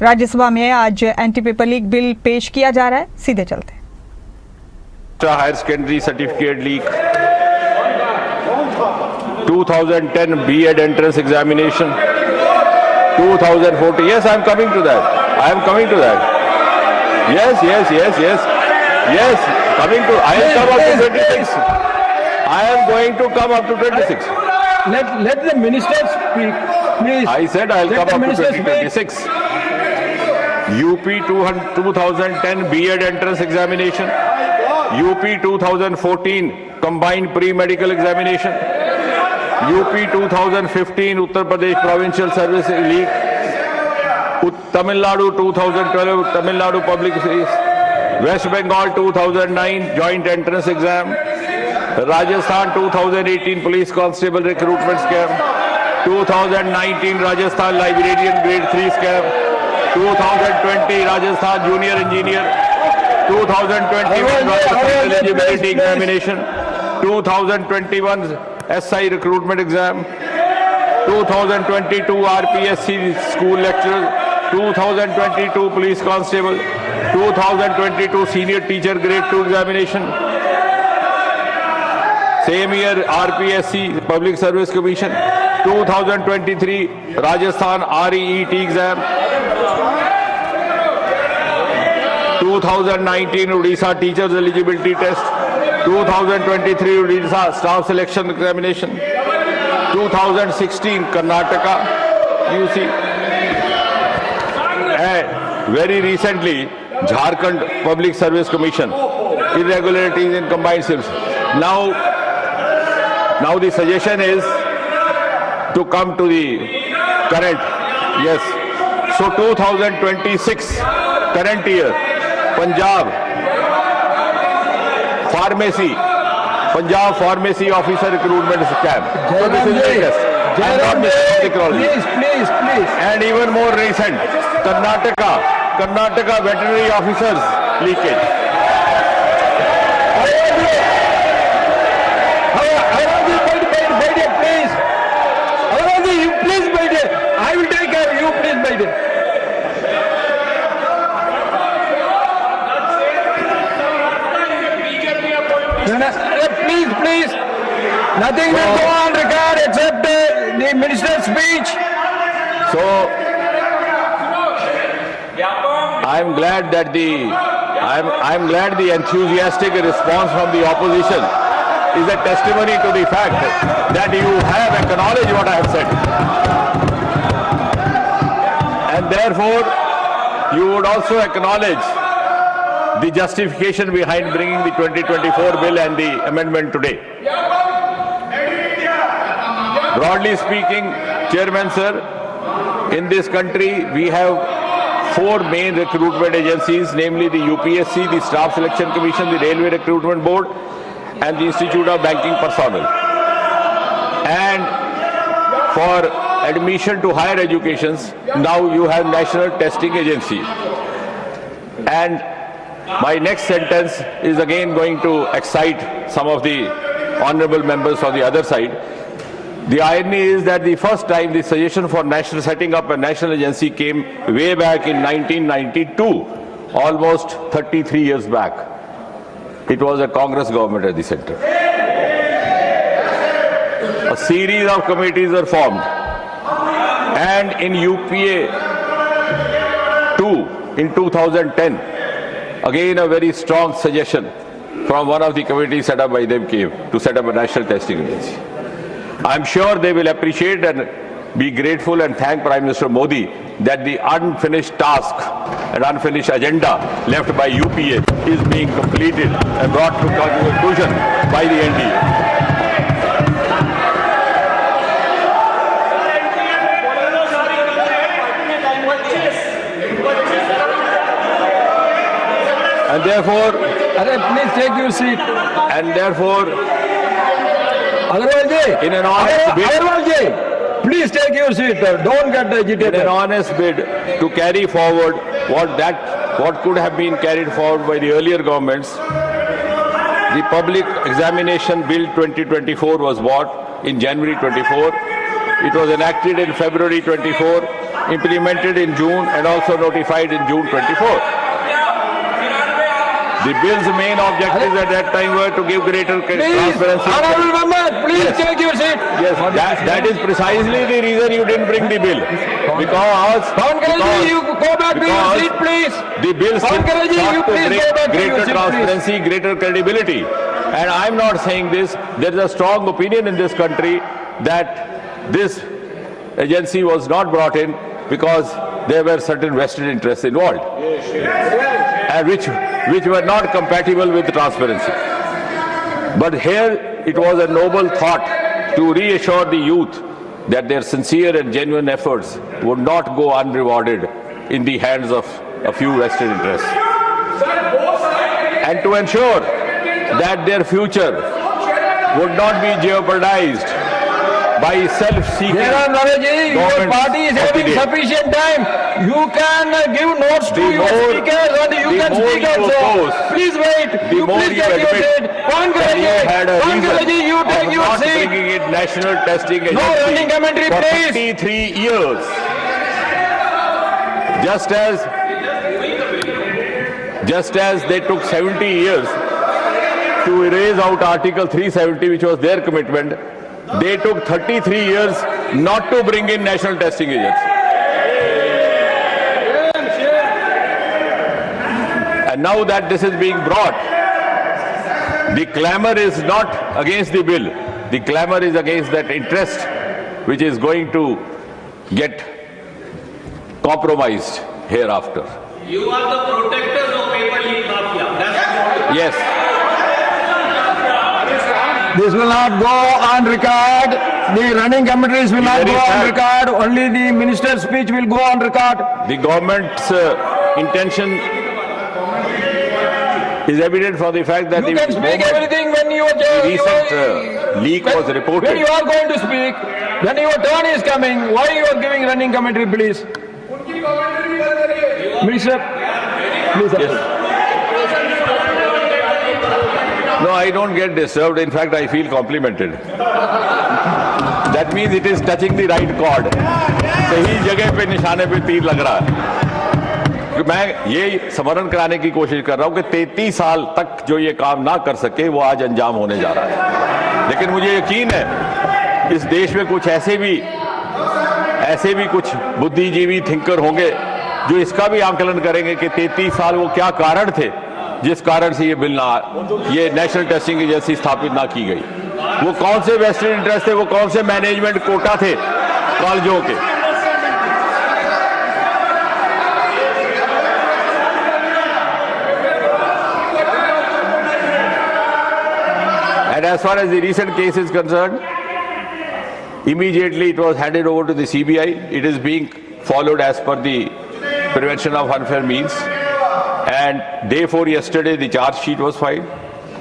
राज्यसभा में आज anti paper leak bill पेश किया जा रहा है, सीधे चलते हैं। Higher secondary certificate leak, 2010 B.Ed entrance examination, 2014. Yes, I am coming to that. I am coming to that. Yes. Coming to. I will come up to 26. I am going to come up to 26. Let the minister speak, please. I said I will Let come the up to minister 26. UP 2010 B.Ed entrance examination, UP 2014 combined pre-medical examination, UP 2015 Uttar Pradesh provincial service leak, Tamil Nadu 2012 Tamil Nadu public service, West Bengal 2009 joint entrance exam, Rajasthan 2018 police constable recruitment scam, 2019 Rajasthan librarian grade 3 scam, 2020 Rajasthan junior engineer, 2021 Rajasthan eligibility examination, 2021 SI recruitment exam, 2022 RPSC school lecturer, 2022 police constable, 2022 senior teacher grade 2 examination, same year RPSC public service commission, 2023 Rajasthan REET exam, 2019 Odisha teachers eligibility test, 2023 Odisha staff selection examination, 2016 Karnataka UC, and very recently Jharkhand Public Service Commission, irregularities in combined service. Now the suggestion is to come to the current, yes. So 2026 current year, Punjab pharmacy officer recruitment scam. So this is latest. Please. And even more recent, Karnataka veterinary officers leakage. Please, I will take care of you, please, Biden. Please. Nothing will go on record except the minister's speech. So I'm glad that I'm glad the enthusiastic response from the opposition is a testimony to the fact that you have acknowledged what I have said. And therefore, you would also acknowledge the justification behind bringing the 2024 bill and the amendment today. Broadly speaking, Chairman Sir, in this country we have 4 main recruitment agencies, namely the UPSC, the Staff Selection Commission, the Railway Recruitment Board, and the Institute of Banking Personnel. And for admission to higher educations, now you have National Testing Agency. And my next sentence is again going to excite some of the honorable members on the other side. The irony is that the first time the suggestion for setting up a national agency came way back in 1992, almost 33 years back. It was a Congress government at the center. A series of committees were formed, and in UPA 2 in 2010, again a very strong suggestion from one of the committees set up by them came to set up a national testing agency. I'm sure they will appreciate and be grateful and thank Prime Minister Modi that the unfinished task and unfinished agenda left by UPA is being completed and brought to conclusion by the NDA. And therefore, please take your seat. And therefore, Agarwalji, in an honest bid, Agarwalji, please take your seat. Don't get agitated. in an honest bid to carry forward what could have been carried forward by the earlier governments, the Public Examination Bill 2024 was brought in January 24. It was enacted in February 24. implemented in June and also notified in June 24. The bill's main objectives at that time were to give greater Please, transparency. honorable member, please Yes. take your seat. Yes, that is precisely the reason you didn't bring the bill. Because Pawan Kalyanji, you go back to your because seat, please. the bill Pawan Kalyanji, you sought to please bring go back to your greater seat, transparency, greater credibility. And I'm not saying this. There is a strong opinion in this country that this agency was not brought in because there were certain vested interests involved, and which were not compatible with transparency. But here it was a noble thought to reassure the youth that their sincere and genuine efforts would not go unrewarded in the hands of a few vested interests, and to ensure that their future would not be jeopardized by self-seeking. Jairam Ramesh, your Government party is of the having day. sufficient time. You can give notes to The your more- speakers and you the can more speak you also. oppose, Please wait. the You more please you take your admit seat. Pawan that you had a Pawan reason Kalyanji, you take of your not seat. bringing in national testing No agency running commentary, for please. 53 years. Just as they took 70 years to erase out Article 370, which was their commitment, they took 33 years not to bring in national testing agency. And now that this is being brought, the clamor is not against the bill. The clamor is against that interest which is going to get compromised hereafter. You are the protectors of paper leak mafia. That's Yes, This will not go on record. The running commentaries will not Very go on sad. record. Only the minister's speech will go on record. the government's intention is evident from the fact that You the can speak moment everything when you the are recent leak was when reported. you are going to speak, when your turn is coming, why you are giving running commentary, please? Minister, please. Yes. No, I don't get disturbed. In fact, I feel complimented. That means it is touching the right chord. सही जगह पे निशाने पे तीर लग रहा है. मैं ये स्मरण कराने की कोशिश कर रहा हूं कि 33 साल तक जो ये काम ना कर सके वो आज अंजाम होने जा रहा है. लेकिन मुझे यकीन है इस देश में कुछ ऐसे भी कुछ बुद्धिजीवी थिंकर होंगे जो इसका भी आकलन करेंगे कि 33 साल वो क्या कारण थे जिस कारण से ये नेशनल टेस्टिंग एजेंसी स्थापित ना की गई. वो कौन से वेस्टेड इंटरेस्ट थे, वो कौन से मैनेजमेंट कोटा थे कॉलेजों के. And as far as the recent case is concerned, immediately it was handed over to the CBI. It is being followed as per the Prevention of Unfair Means. And day 4 yesterday, the charge sheet was filed.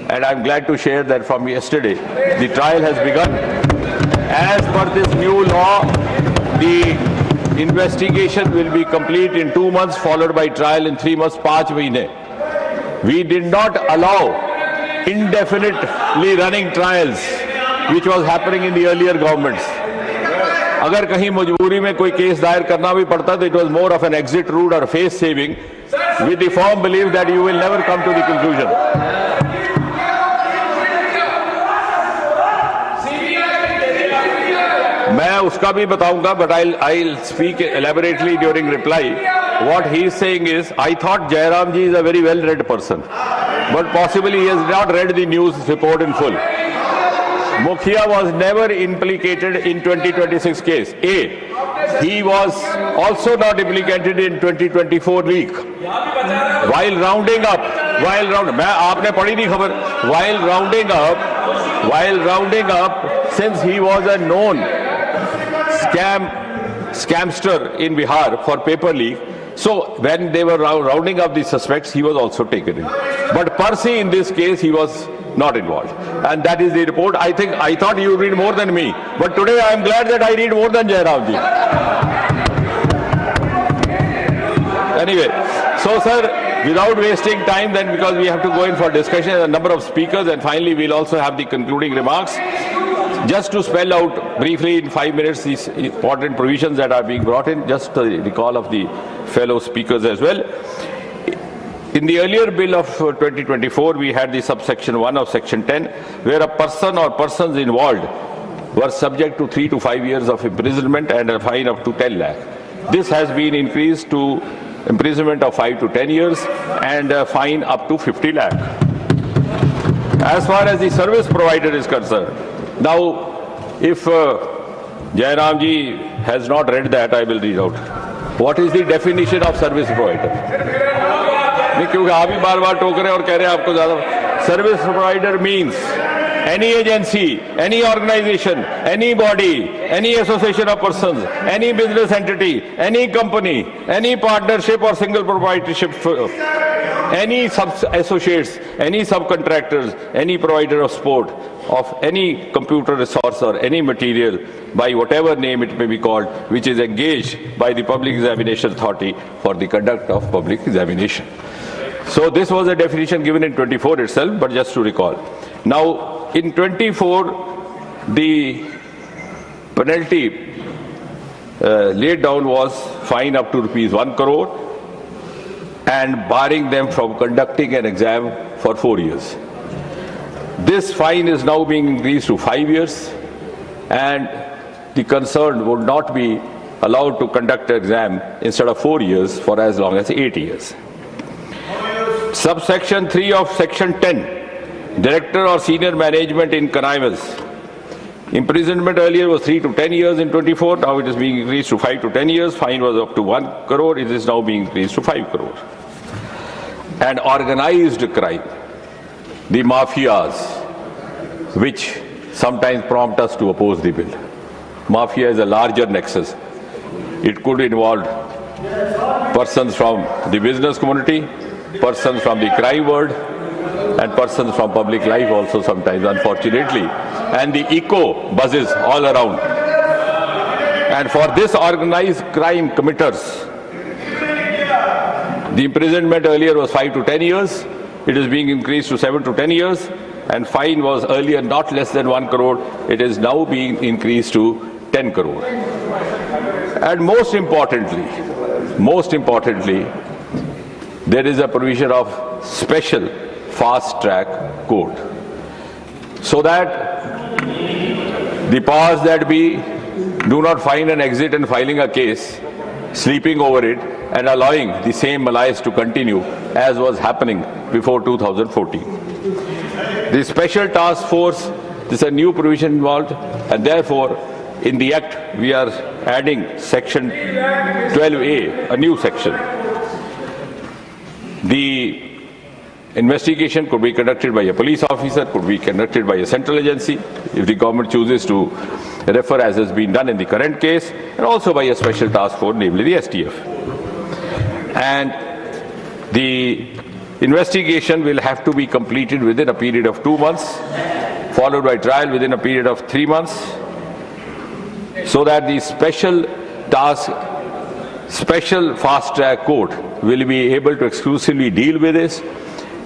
And I'm glad to share that from yesterday, the trial has begun. As per this new law, the investigation will be complete in 2 months, followed by trial in 3 months, 5 mahine. We did not allow indefinitely running trials, which was happening in the earlier governments. अगर कहीं मजबूरी में कोई case दायर करना भी पड़ता तो it was more of an exit route or face saving, with the firm belief that you will never come to the conclusion. मैं उसका भी बताऊंगा, but I'll speak elaborately during reply. What he is saying is, I thought Jairam ji is a very well-read person, but possibly he has not read the news report in full. Mukhia was never implicated in 2026 case. A, he was also not implicated in 2024 leak. While rounding up, मैं आपने पढ़ी नहीं खबर. While rounding up, since he was a known scamster in Bihar for paper leak, so when they were rounding up the suspects, he was also taken in. But per se in this case, he was not involved. And that is the report. I thought you read more than me. But today I am glad that I read more than Jairam ji. Anyway, so sir, without wasting time then, because we have to go in for discussion, a number of speakers, and finally we'll also have the concluding remarks. Just to spell out briefly in 5 minutes these important provisions that are being brought in, just to recall of the fellow speakers as well. In the earlier bill of 2024, we had the subsection 1 of section 10, where a person or persons involved were subject to 3 to 5 years of imprisonment and a fine up to 10 lakh. This has been increased to imprisonment of 5 to 10 years and a fine up to 50 lakh. As far as the service provider is concerned, now if Jairam ji has not read that, I will read out. What is the definition of service provider? नहीं, क्योंकि आप ही बार बार टोक रहे हैं और कह रहे हैं आपको ज्यादा. Service provider means any agency, any organization, any body, any association of persons, any business entity, any company, any partnership or single proprietorship, any sub-associates, any subcontractors, any provider of sport, of any computer resource or any material, by whatever name it may be called, which is engaged by the Public Examination Authority for the conduct of public examination. So this was a definition given in 24 itself, but just to recall. Now, in 24, the penalty laid down was fine up to ₹1 crore and barring them from conducting an exam for 4 years. This fine is now being increased to 5 years, and the concerned would not be allowed to conduct an exam instead of 4 years for as long as 8 years. Subsection 3 of section 10, director or senior management in connivance. Imprisonment earlier was 3 to 10 years in 24, now it is being increased to 5 to 10 years. Fine was up to 1 crore, it is now being increased to 5 crore. And organized crime, the mafias, which sometimes prompt us to oppose the bill. Mafia is a larger nexus. It could involve persons from the business community, persons from the crime world, and persons from public life also sometimes, unfortunately. And the echo buzzes all around. And for this organized crime committers, the imprisonment earlier was 5 to 10 years. It is being increased to 7 to 10 years. And fine was earlier not less than 1 crore. It is now being increased to 10 crore. And most importantly, there is a provision of special fast track court, so that the powers that be do not find an exit in filing a case, sleeping over it and allowing the same malaise to continue as was happening before 2014. The special task force, this is a new provision involved, and therefore in the act we are adding section 12A, a new section. The investigation could be conducted by a police officer, could be conducted by a central agency, if the government chooses to refer, as has been done in the current case, and also by a special task force, namely the STF. And the investigation will have to be completed within a period of 2 months, followed by trial within a period of 3 months, so that the special fast track court will be able to exclusively deal with this.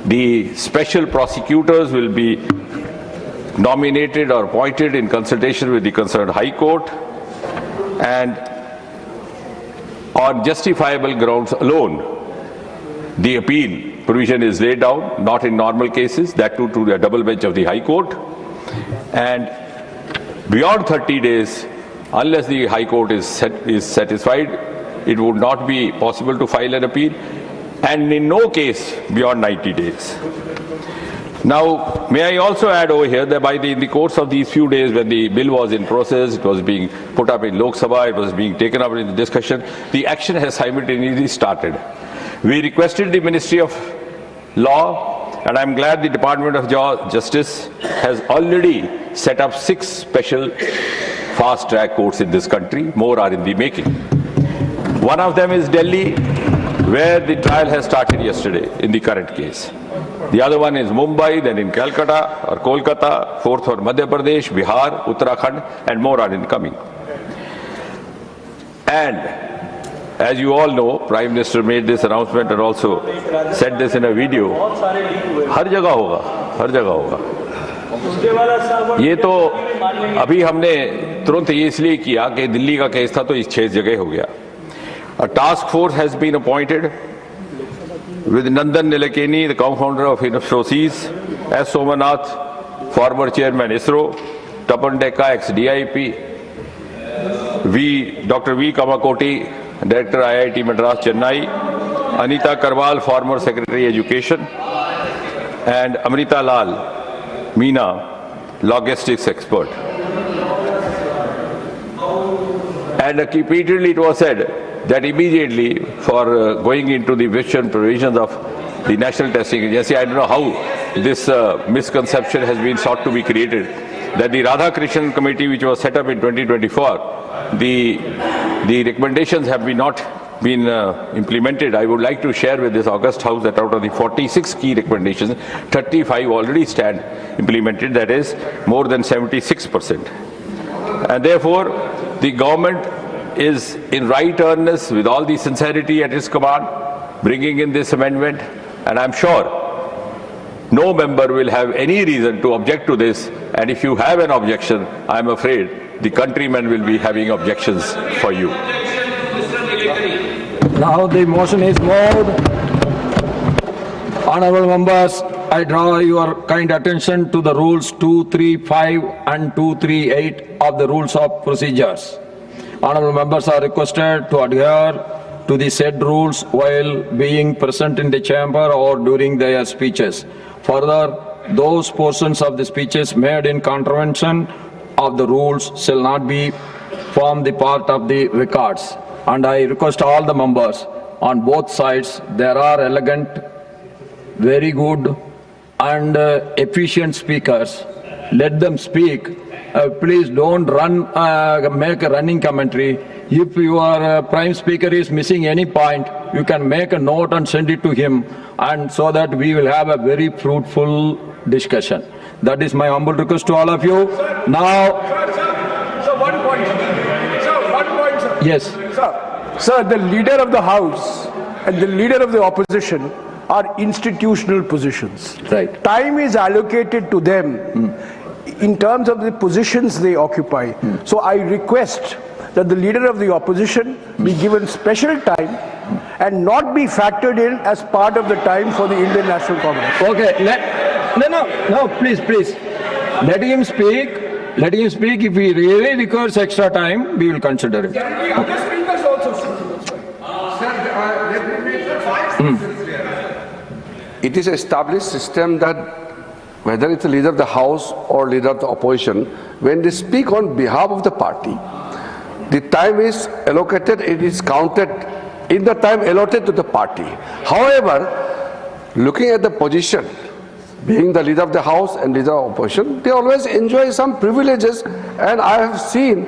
The special prosecutors will be nominated or appointed in consultation with the concerned High Court, and on justifiable grounds alone, the appeal provision is laid down, not in normal cases, that too to the double bench of the High Court. And beyond 30 days, unless the High Court is satisfied, it would not be possible to file an appeal, and in no case beyond 90 days. Now, may I also add over here that in the course of these few days when the bill was in process, it was being put up in Lok Sabha, it was being taken up in the discussion, the action has simultaneously started. We requested the Ministry of Law, and I'm glad the Department of Justice has already set up 6 special fast-track courts in this country. More are in the making. One of them is Delhi, where the trial has started yesterday in the current case. The other one is Mumbai, then in Calcutta or Kolkata, 4th or Madhya Pradesh, Bihar, Uttarakhand, and more are incoming. And as you all know, Prime Minister made this announcement and also said this in a video. हर जगह होगा. ये तो अभी हमने तुरंत ये इसलिए किया कि दिल्ली का केस था तो इस 6 जगह हो गया. A task force has been appointed with Nandan Nilekani, the co-founder of Infosys, S. Somanath, former chairman ISRO, Tapan Dekka, ex-DIP, Dr. V. Kamakoti, director IIT Madras, Chennai, Anita Karwal, former secretary education, and Amrita Lal Meena, logistics expert. And repeatedly it was said that immediately for going into the vision provisions of the National Testing Agency, I don't know how this misconception has been sought to be created, that the Radhakrishnan Committee, which was set up in 2024, the recommendations have not been implemented. I would like to share with this August House that out of the 46 key recommendations, 35 already stand implemented, that is more than 76%. And therefore, the government is in right earnest with all the sincerity at its command, bringing in this amendment, and I'm sure no member will have any reason to object to this, and if you have an objection, I'm afraid the countrymen will be having objections for you. Now the motion is moved. Honorable members, I draw your kind attention to the rules 235 and 238 of the rules of procedures. Honorable members are requested to adhere to the said rules while being present in the chamber or during their speeches. Further, those portions of the speeches made in contravention of the rules shall not form the part of the records. And I request all the members on both sides, there are elegant, very good and efficient speakers. Let them speak. Please don't make a running commentary. If your prime speaker is missing any point, you can make a note and send it to him, and so that we will have a very fruitful discussion. That is my humble request to all of you. Now, Sir, one point. Sir. Yes. Sir, the leader of the House and the leader of the opposition are institutional positions. Right. Time is allocated to them in terms of the positions they occupy. So I request that the leader of the opposition be given special time and not be factored in as part of the time for the Indian National Congress. Okay. No, please. Let him speak. Let him speak. If he really requires extra time, we will consider it. It is an established system that whether it's the leader of the House or leader of the opposition, when they speak on behalf of the party, the time is allocated, it is counted in the time allotted to the party. However, looking at the position, being the leader of the House and leader of opposition, they always enjoy some privileges, and I have seen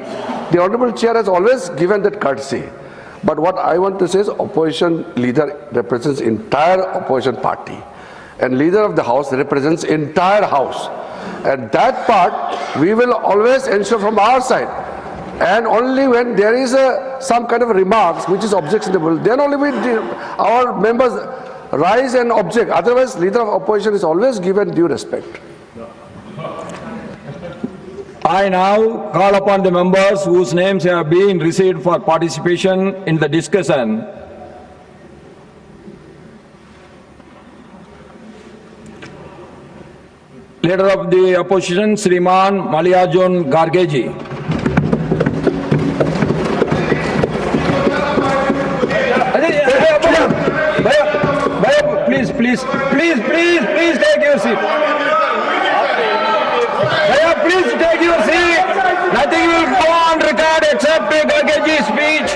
the Honorable Chair has always given that courtesy. But what I want to say is opposition leader represents entire opposition party, and leader of the House represents entire House. And that part we will always ensure from our side. And only when there is some kind of remarks which is objectionable, then only our members rise and object. Otherwise, leader of opposition is always given due respect. I now call upon the members whose names have been received for participation in the discussion. Leader of the opposition, Shriman Mallikarjun Kharge. Please take your seat. Please take your seat. Nothing will go on record except Kharge's speech.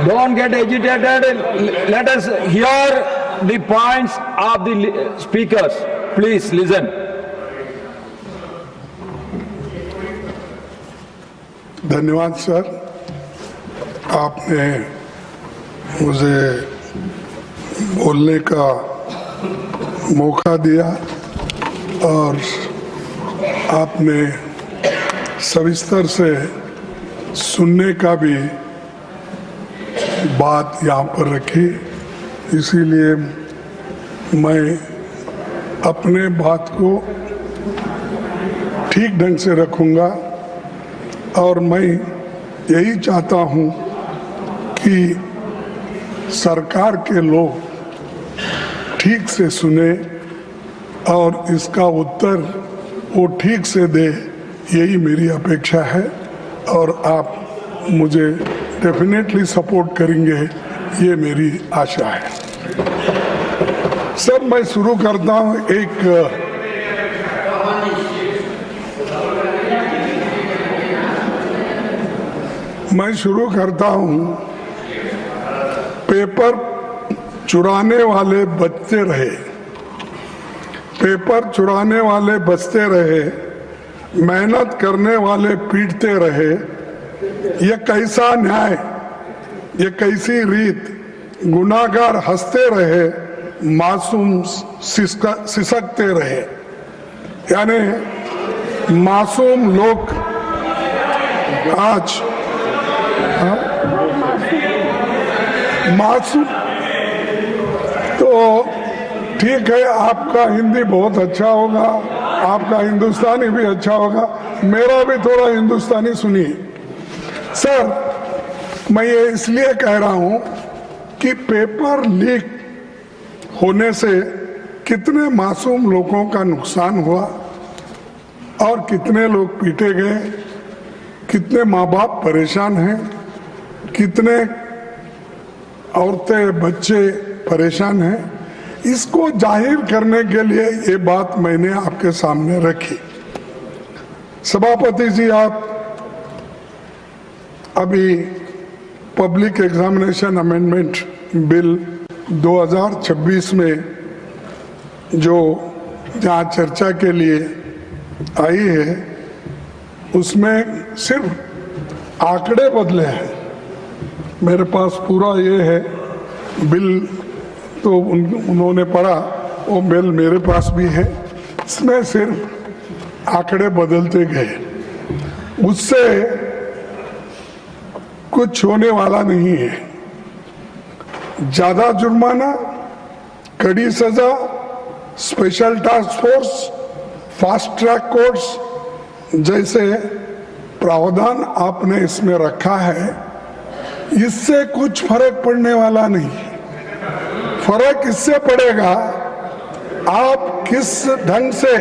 Don't get agitated. Let us hear the points of the speakers. Please listen. धन्यवाद sir, आपने मुझे बोलने का मौका दिया और आपने सविस्तर से सुनने का भी बात यहाँ पर रखी। इसीलिए मैं अपने बात को ठीक ढंग से रखूंगा और मैं यही चाहता हूं कि सरकार के लोग ठीक से सुने और इसका उत्तर वो ठीक से दे, यही मेरी अपेक्षा है और आप मुझे डेफिनेटली सपोर्ट करेंगे, ये मेरी आशा है। सर, मैं शुरू करता हूं पेपर चुराने वाले बचते रहे, पेपर चुराने वाले बचते रहे, मेहनत करने वाले पीटते रहे। ये कैसा न्याय, ये कैसी रीत, गुनाहगार हंसते रहे, मासूम सिसकते रहे। यानी मासूम लोग आज मासूम, तो ठीक है, आपका हिंदी बहुत अच्छा होगा, आपका हिंदुस्तानी भी अच्छा होगा, मेरा भी थोड़ा हिंदुस्तानी सुनिए। सर, मैं ये इसलिए कह रहा हूं कि पेपर लीक होने से कितने मासूम लोगों का नुकसान हुआ और कितने लोग पीटे गए, कितने माँ बाप परेशान हैं, कितने औरतें बच्चे परेशान हैं। इसको जाहिर करने के लिए ये बात मैंने आपके सामने रखी। सभापति जी, आप अभी पब्लिक एग्जामिनेशन अमेंडमेंट बिल 2026 में जो जहाँ चर्चा के लिए आई है, उसमें सिर्फ आंकड़े बदले हैं। मेरे पास पूरा ये है बिल, तो उन्होंने पढ़ा, वो बिल मेरे पास भी है, इसमें सिर्फ आंकड़े बदलते गए, उससे कुछ होने वाला नहीं है। ज्यादा जुर्माना, कड़ी सजा, special task force, fast track courts जैसे प्रावधान आपने इसमें रखा है, इससे कुछ फर्क पड़ने वाला नहीं। फर्क इससे पड़ेगा आप किस ढंग से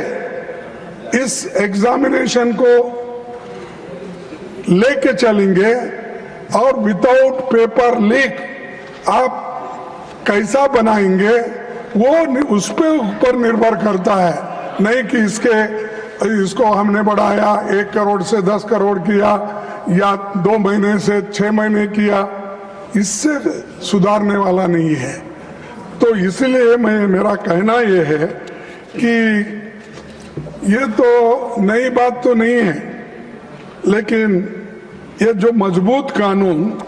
इस एग्जामिनेशन को लेके चलेंगे और विदाउट पेपर लीक आप कैसा बनाएंगे, वो उस पे ऊपर निर्भर करता है। नहीं कि इसको हमने बढ़ाया 1 करोड़ से 10 करोड़ किया या 2 महीने से 6 महीने किया, इससे सुधारने वाला नहीं है। तो इसलिए मेरा कहना ये है कि ये तो नई बात तो नहीं है, लेकिन ये जो मजबूत कानून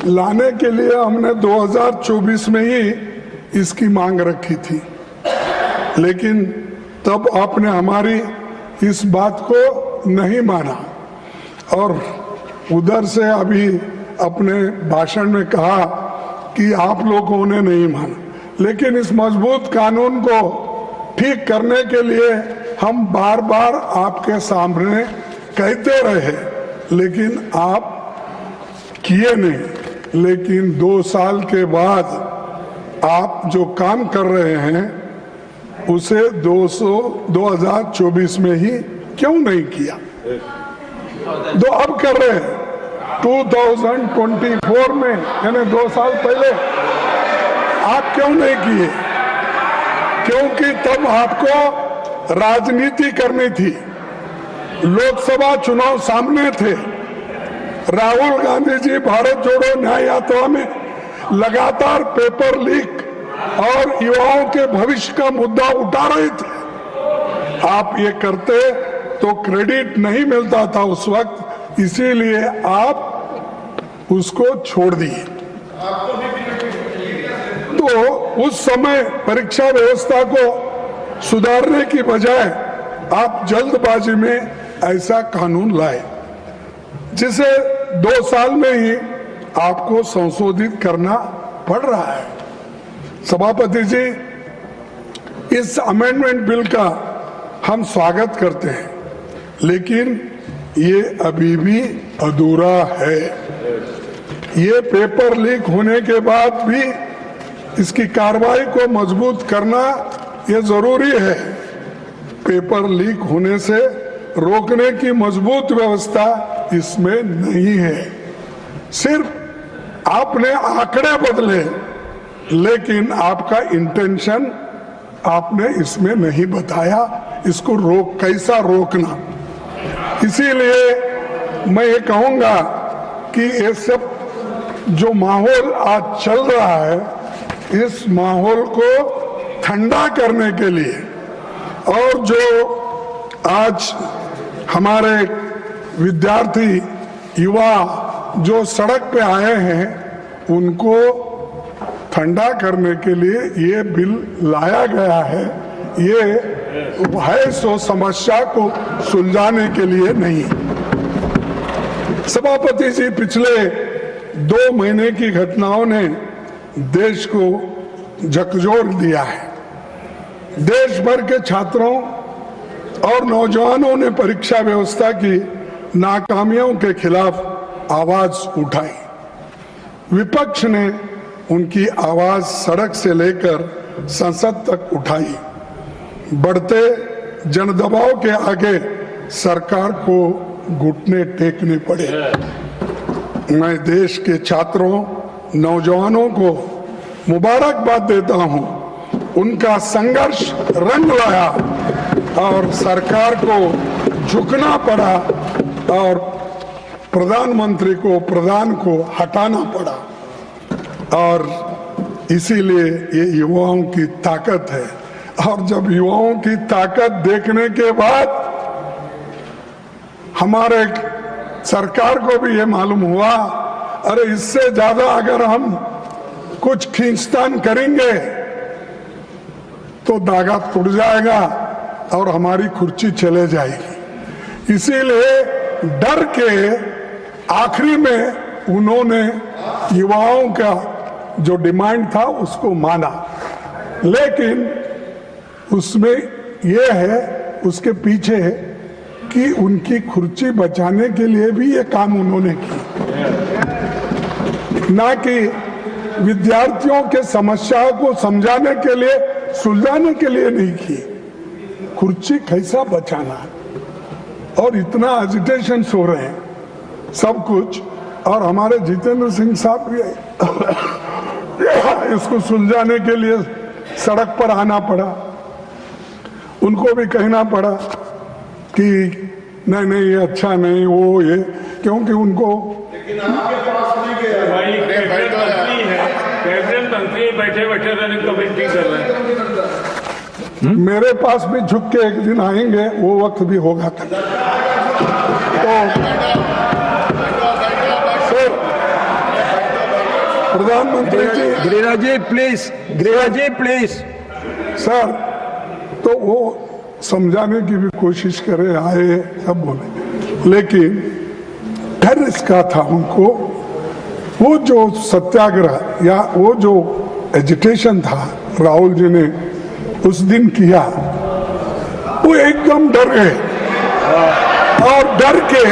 लाने के लिए हमने 2024 में ही इसकी मांग रखी थी, लेकिन तब आपने हमारी इस बात को नहीं माना और उधर से अभी अपने भाषण में कहा कि आप लोगों ने नहीं माना। लेकिन इस मजबूत कानून को ठीक करने के लिए हम बार बार आपके सामने कहते रहे, लेकिन आप किए नहीं। लेकिन 2 साल के बाद आप जो काम कर रहे हैं उसे 2024 में ही क्यों नहीं किया? तो अब कर रहे हैं 2024 में, यानी 2 साल पहले आप क्यों नहीं किए? क्योंकि तब आपको राजनीति करनी थी, लोकसभा चुनाव सामने थे। राहुल गांधी जी भारत जोड़ो न्याय यात्रा में लगातार पेपर लीक और युवाओं के भविष्य का मुद्दा उठा रहे थे। आप ये करते तो क्रेडिट नहीं मिलता था उस वक्त, इसीलिए आप उसको छोड़ दिए। तो उस समय परीक्षा व्यवस्था को सुधारने की बजाय आप जल्दबाजी में ऐसा कानून लाए, जिसे 2 साल में ही आपको संशोधित करना पड़ रहा है। सभापति जी, इस अमेंडमेंट बिल का हम स्वागत करते हैं, लेकिन ये अभी भी अधूरा है। ये पेपर लीक होने के बाद भी इसकी कार्रवाई को मजबूत करना ये जरूरी है। पेपर लीक होने से रोकने की मजबूत व्यवस्था इसमें नहीं है। सिर्फ आपने आंकड़े बदले, लेकिन आपका इंटेंशन आपने इसमें नहीं बताया, इसको कैसा रोकना। इसीलिए मैं ये कहूंगा कि ये सब जो माहौल आज चल रहा है, इस माहौल को ठंडा करने के लिए और जो आज हमारे विद्यार्थी युवा जो सड़क पे आए हैं, उनको ठंडा करने के लिए ये बिल लाया गया है। ये है सो समस्या को सुलझाने के लिए नहीं। सभापति जी, पिछले 2 महीने की घटनाओं ने देश को झकझोर दिया है। देश भर के छात्रों और नौजवानों ने परीक्षा व्यवस्था की नाकामियों के खिलाफ आवाज उठाई। विपक्ष ने उनकी आवाज सड़क से लेकर संसद तक उठाई। बढ़ते जनदबाव के आगे सरकार को घुटने टेकने पड़े। मैं देश के छात्रों, नौजवानों को मुबारकबाद देता हूं। उनका संघर्ष रंग लाया और सरकार को झुकना पड़ा और प्रधानमंत्री को, प्रधान को हटाना पड़ा। और इसीलिए ये युवाओं की ताकत है। और जब युवाओं की ताकत देखने के बाद हमारे सरकार को भी ये मालूम हुआ, अरे इससे ज्यादा अगर हम कुछ खींचतान करेंगे तो धागा टूट जाएगा और हमारी कुर्सी चले जाएगी। इसीलिए डर के आखिरी में उन्होंने युवाओं का जो डिमांड था उसको माना, लेकिन उसमें यह है, उसके पीछे है कि उनकी कुर्सी बचाने के लिए भी ये काम उन्होंने किया, ना कि विद्यार्थियों के समस्याओं को समझाने के लिए, सुलझाने के लिए नहीं की। कुर्सी कैसा बचाना, और इतना एजिटेशन हो रहे हैं सब कुछ। और हमारे जितेंद्र सिंह साहब भी इसको सुलझाने के लिए सड़क पर आना पड़ा। उनको भी कहना पड़ा कि नहीं नहीं ये अच्छा नहीं, वो ये, क्योंकि उनको मंत्री बैठे बैठे कमेंट्री कर रहे हैं। मेरे पास भी झुक के एक दिन आएंगे, वो वक्त भी होगा। तो प्रधानमंत्री जी, गिरिराज जी प्लीज सर, तो वो समझाने की भी कोशिश करे, आए सब बोले, लेकिन डर इसका था उनको। वो जो सत्याग्रह या वो जो एजिटेशन था राहुल जी ने उस दिन किया, वो एकदम डर गए और डर के